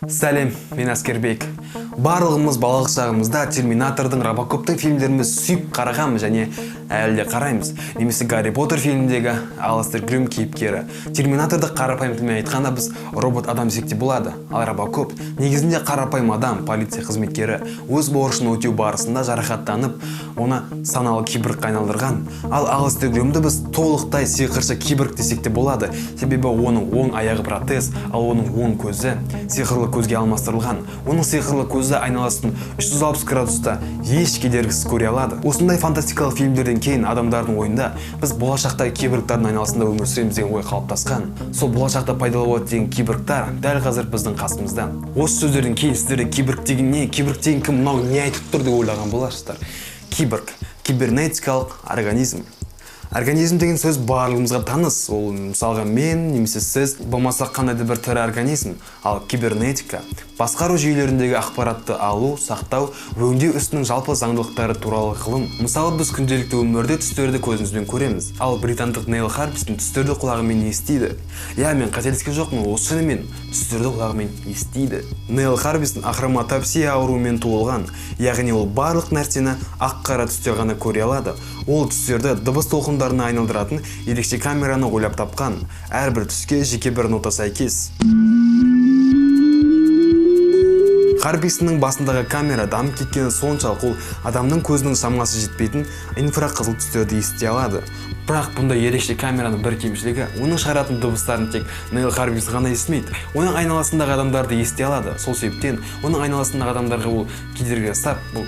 Сәлем, мен Әскербек. Барлығымыз балалық шағымызда Терминатордың, Робокоптың фильмдеріміз сүйіп қарағанбыз және әлі де қараймыз. Немесе Гарри Поттер фильміндегі Аластер Грюм кейіпкері. Терминаторды қарапайым тілмен айтқанда біз робот адам десек те болады. Ал Робокоп негізінде қарапайым адам, полиция қызметкері өз борышын өтеу барысында жарақаттанып, оны саналы киборгқа айналдырған. Ал Аластер Грюмді біз толықтай сиқыршы киборг десек те болады. Себебі оның оң аяғы протез, ал оның оң көзі сиқырлы көзге алмастырылған. Оның сиқырлы көзі айналасын 360 градуста еш кедергісіз көре алады. Осындай фантастикалық фильмдерден кейін адамдардың ойында біз болашақта киборгтардың айналасында өмір сүреміз деген ой қалыптасқан. Сол болашақта пайдалы болады деген киборгтар дәл қазір біздің қасымызда. Осы сөздерден кейін сіздерде киборг деген не, киборг деген кім, мынау не айтып тұр деп ойлаған боларсыздар. Киборг кибернетикалық организм. Организм деген сөз барлығымызға таныс. Ол мысалға мен, немесе сіз, болмаса қандай да бір тірі организм. Ал кибернетика басқару жүйелеріндегі ақпаратты алу, сақтау, өңдеу ісінің жалпы заңдылықтары туралы ғылым. Мысалы, біз күнделікті өмірде түстерді көзімізбен көреміз. Ал британдық Нейл Харбистің түстерді құлағымен естиді. Я, мен қателескен жоқпын, осы шынымен түстерді құлағымен естиді. Нейл Харбистің ахроматопсия ауруымен туылған, яғни ол барлық нәрсені ақ-қара түсте ғана көре алады. Ол түстерді дыбыс толқындарына айналдыратын ерекше камераны ойлап тапқан. Әрбір түске жеке бір нота сәйкес. Харбистің басындағы камера дамып кеткені соншалық ол адамның көзінің шамасы жетпейтін инфрақызыл түстерді ести алады. Бірақ бұнда ерекше камераның бір кемшілігі, оның шығаратын дыбыстарын тек Нейл Харбист ғана естімейді. Оның айналасындағы адамдарды ести алады. Сол себептен оның айналасындағы адамдарға ол кедергі жасап, бұл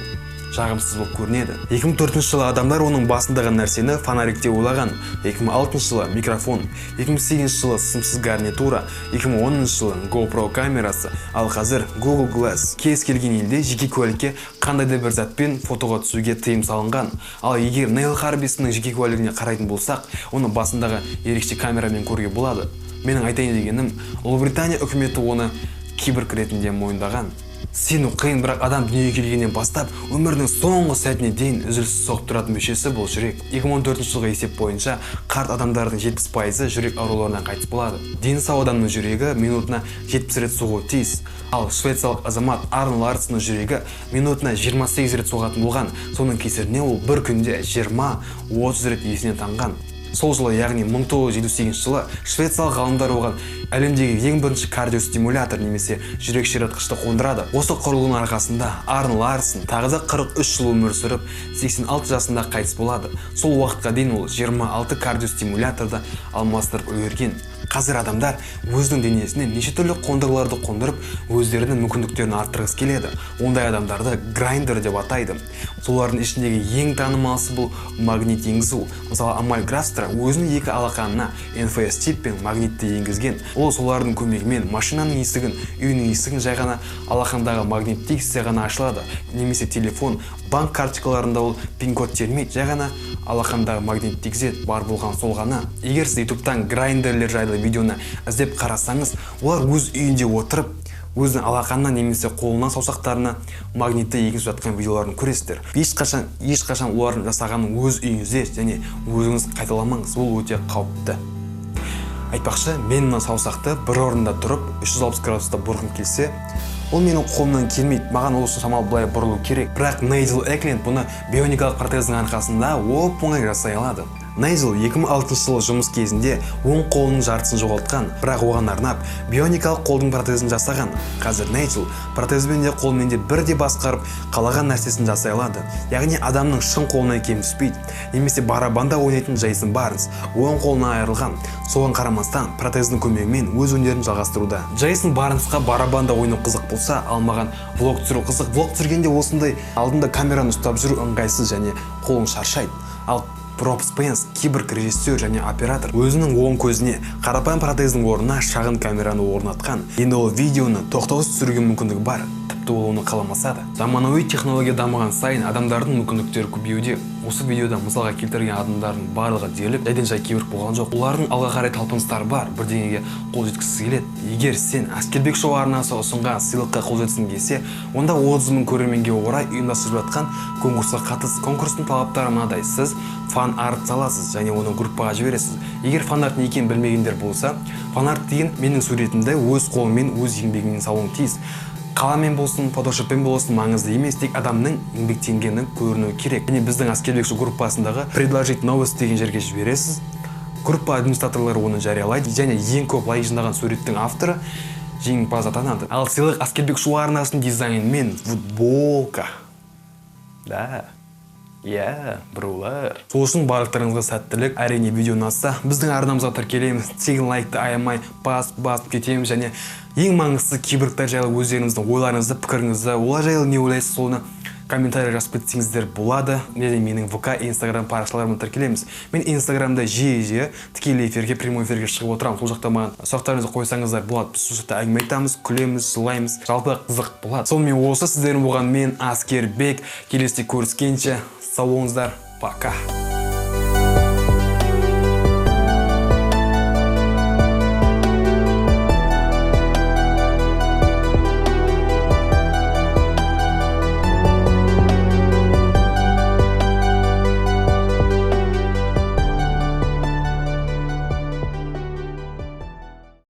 жағымсыз болып көрінеді. 2004 жылы адамдар оның басындағы нәрсені фонарик деп ойлаған. 2006 жылы микрофон, 2008 жылы сымсыз гарнитура, 2010 жылы GoPro камерасы, ал қазір Google Glass. Кез келген елде жеке куәлікке қандай да бір затпен фотоға түсуге тыйым салынған. Ал егер Нейл Харбистің жеке куәлігіне қарайтын болсақ, оны басындағы ерекше камерамен көруге болады. Менің айтайын дегенім, Ұлыбритания үкіметі оны киборг ретінде мойындаған. Сену қиын, бірақ адам дүниеге келгеннен бастап өмірінің соңғы сәтіне дейін үзіліссіз соғып тұратын мүшесі бұл жүрек. 2014 жылғы есеп бойынша қарт адамдардың 70% жүрек ауруларынан қайтыс болады. Дені сау адамның жүрегі минутына 70 рет соғуы тиіс. Ал швециялық азамат Арн Ларсеннің жүрегі минутына 28 рет соғатын болған. Соның кесірінен ол бір күнде 20-30 рет есінен танған. Сол жылы, яғни 1978 жылы швециялық ғалымдар оған әлемдегі ең бірінші кардиостимулятор немесе жүрек ширатқышты қондырады. Осы құрылғының арқасында Арн Ларсен тағы да 43 жыл өмір сүріп, 86 жасында қайтыс болады. Сол уақытқа дейін ол 26 кардиостимуляторды алмастырып үлгерген. Қазір адамдар өзінің денесіне неше түрлі қондырғыларды қондырып, өздерінің мүмкіндіктерін арттырғысы келеді. Ондай адамдарды грайндер деп атайды. Солардың ішіндегі ең танымалысы бұл магнит енгізу. Мысалы, Амаль Графстра өзінің екі алақанына НФС чиппен магнитті енгізген. Ол солардың көмегімен машинаның есігін, үйінің есігін жай ғана алақандағы магнитті естісе ғана ашылады. Немесе телефон, банк карточкаларында ол пин-код термейді, жай ғана алақандағы магнит тигізеді, бар болған сол ғана. Егер сіз ютубтан грайндерлер жайлы видеоны іздеп қарасаңыз, олар өз үйінде отырып, өзінің алақанына немесе қолынан саусақтарына магнитті егізіп жатқан видеоларын көресіздер. Ешқашан олардың жасағанын өз үйіңізде және өзіңіз қайталамаңыз, ол өте қауіпті. Айтпақшы, мен мына саусақты бір орында тұрып 360 градуста бұрғым келсе, ол менің қолымнан келмейді, маған ол шамалы былай бұрылу керек. Бірақ Найджел Экленд бұны бионикалық протездің арқасында оп-оңай жасай алады. Найджел 2006 жылы жұмыс кезінде оң қолының жартысын жоғалтқан, бірақ оған арнап бионикалық қолдың протезін жасаған. Қазір Найджел протезбен де қолмен де бірде басқарып, қалаған нәрсесін жасай алады. Яғни адамның шын қолына кем түспейді. Немесе барабанда ойнайтын Джейсон Барнс оң қолына айырылған. Соған қарамастан протездің көмегімен өз өнерін жалғастыруда. Джейсон Барнсқа барабанда ойнау қызық болса, ал маған влог түсіру қызық. Влог түсіргенде осындай алдында камераны ұстап жүру ыңғайсыз және қолың шаршайды. Ал Роб Спенс, киборг режиссер және оператор, өзінің оң көзіне қарапайым протездің орнына шағын камераны орнатқан. Енді ол видеоны тоқтаусыз түсіруге мүмкіндігі бар. Тіпті ол оны қаламаса да. Заманауи технология дамыған сайын адамдардың мүмкіндіктері көбеюде. осы видеода мысалға келтірген адамдардың барлығы дерлік жайдан жай киборг болған жоқ. Олардың алға қарай талпыныстары бар, бірдеңеге қол жеткізгісі келеді. Егер сен Әскербек шоу арнасы ұсынған сыйлыққа қол жеткізгің келсе, онда 30 000 көрерменге орай ұйымдастырылып жатқан конкурсқа қатыс. Конкурстың талаптары мынадай: сіз фан арт саласыз және оны группаға жібересіз. Егер фан арт не екенін білмегендер болса, фан арт деген менің суретімді өз қолыммен, өз еңбегіммен салуың тиіс. Қаламен болсын, фотошоппен болсын, маңызды емес, тек адамның еңбектенгені көрінуі керек. Және біздің Әскербек шоу группасындағы предложить новость деген жерге жібересіз. Группа администраторлары оны жариялайды және ең көп лайк жинаған суреттің авторы жеңімпаз атанады. Ал сыйлық Әскербек шоу арнасының дизайнымен футболка. Да. Бұрулар. Сол үшін барлықтарыңызға сәттілік. Әрине видео ұнаса, біздің арнамызға тіркелеміз. Тегін лайкты аямай басып кетеміз және ең маңыздысы киборгтар жайлы өздеріңіздің ойларыңызды, пікіріңізді, олар жайлы не ойлайсыз, соны комментарий жазып кетсеңіздер болады. Менің ВК, Инстаграм парақшаларыма тіркелеміз. Мен Инстаграмда жиі тікелей эфирге, прямой эфирге шығып отырамын. Сол жақта маған сұрақтарыңызды қойсаңыздар болады. Біз сол жақта әңгіме айтамыз, күлеміз, жылаймыз. Жалпы қызық болады. Сонымен осы сіздердің болған мен Әскербек. Келесіде көріскенше сау болыңыздар. Пока.